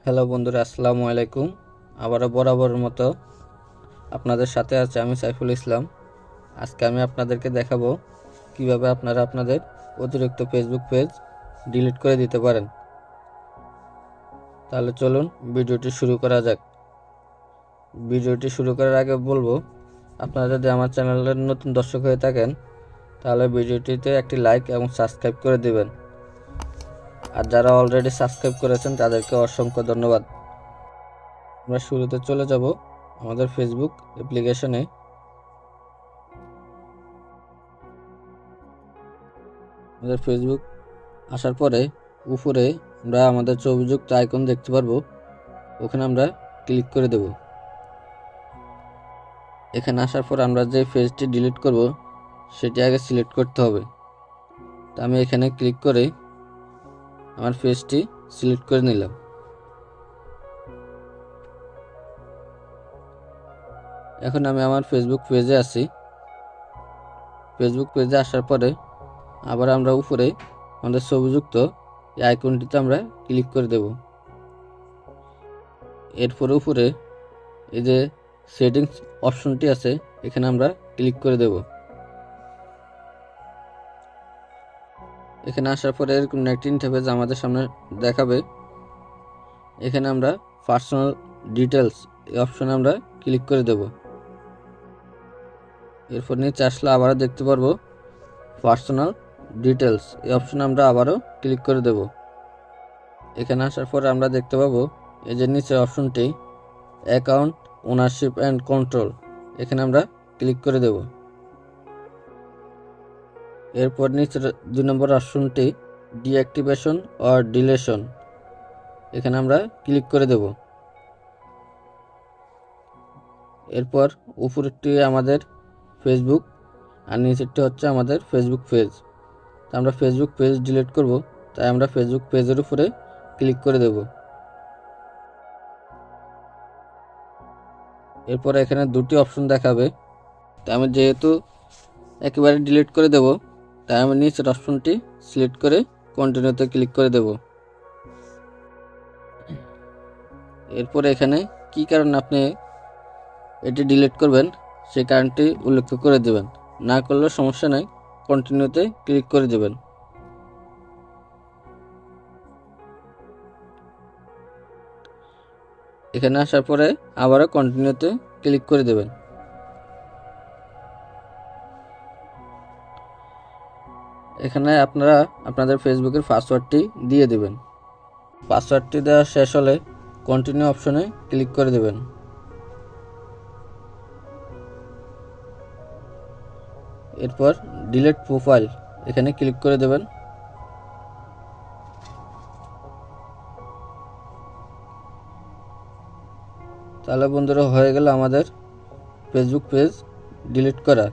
Hello বন্ধুরা, আসসালামু আলাইকুম। আবারও বরাবরের মতো আপনাদের সাথে আছে আমি সাইফুল ইসলাম। আজকে আমি আপনাদেরকে দেখাবো কিভাবে আপনারা আপনাদের অতিরিক্ত ফেসবুক পেজ ডিলিট করে দিতে পারেন। তাহলে চলুন ভিডিওটি শুরু করা যাক। ভিডিওটি শুরু করার আগে বলবো, আপনারা যদি আমার চ্যানেলের নতুন দর্শক হয়ে থাকেন তাহলে ভিডিওটিতে একটি লাইক এবং সাবস্ক্রাইব করে দিবেন। আর যারা অলরেডি সাবস্ক্রাইব করেছেন তাদেরকে অসংখ্য ধন্যবাদ। আমরা শুরুতে চলে যাব আমাদের ফেসবুক অ্যাপ্লিকেশনে। আমাদের ফেসবুক আসার পরে উপরে আমরা আমাদের ছবিযুক্ত আইকন দেখতে পারবো, ওখানে আমরা ক্লিক করে দেব। এখানে আসার পর আমরা যে পেজটি ডিলিট করব সেটি আগে সিলেক্ট করতে হবে। তো আমি এখানে ক্লিক করে আমার পেজটি সিলেক্ট করে নিলাম। এখন আমি আমার ফেসবুক পেজে আছি। ফেসবুক পেজে আসার পরে আবার আমরা উপরে আমাদের ছবিযুক্ত এই আইকনটিতে আমরা ক্লিক করে দেব। এরপরে উপরে এই যে সেটিংস অপশনটি আছে, এখানে আমরা ক্লিক করে দেব। এখানে আসার পরে এরকম একটি ইন্টারফেস আমাদের সামনে দেখাবে। এখানে আমরা পার্সোনাল ডিটেলস এই অপশনে আমরা ক্লিক করে দেব। এরপর নিচে আসলে আবারও দেখতে পারবো পার্সোনাল ডিটেলস এই অপশনে আমরা আবারও ক্লিক করে দেব। এখানে আসার পরে আমরা দেখতে পাবো এই যে নিচের অপশনটি অ্যাকাউন্ট ওনারশিপ অ্যান্ড কন্ট্রোল, এখানে আমরা ক্লিক করে দেব। এরপর নিচের 2 নম্বর অপশনটি ডিঅ্যাক্টিভেশন অর ডিলেশন, এখানে আমরা ক্লিক করে দেব। এরপর উপরেরটি আমাদের ফেসবুক আর নিচেরটি হচ্ছে আমাদের ফেসবুক পেজ। তো আমরা ফেসবুক পেজ ডিলিট করব, তাই আমরা ফেসবুক পেজের উপরে ক্লিক করে দেব। এরপর এখানে 2টি অপশন দেখাবে। তাই আমি যেহেতু একেবারে ডিলিট করে দেব, তাই আমি নিচের অপশনটি সিলেক্ট করে কন্টিনিউতে ক্লিক করে দেব। এরপর এখানে কি কারণে আপনি এটি ডিলিট করবেন সেই কারণটি উল্লেখ করে দেবেন। না করলেও সমস্যা নেই, কন্টিনিউতে ক্লিক করে দেবেন। এখানে আসার পরে আবারও কন্টিনিউতে ক্লিক করে দেবেন। এখানে আপনারা আপনাদের ফেসবুকের পাসওয়ার্ডটি দিয়ে দেবেন। পাসওয়ার্ডটি দেওয়া শেষ হলে কন্টিনিউ অপশনে ক্লিক করে দেবেন। এরপর ডিলিট প্রোফাইল এখানে ক্লিক করে দেবেন। তাহলে বন্ধুরা হয়ে গেল আমাদের ফেসবুক পেজ ডিলিট করা।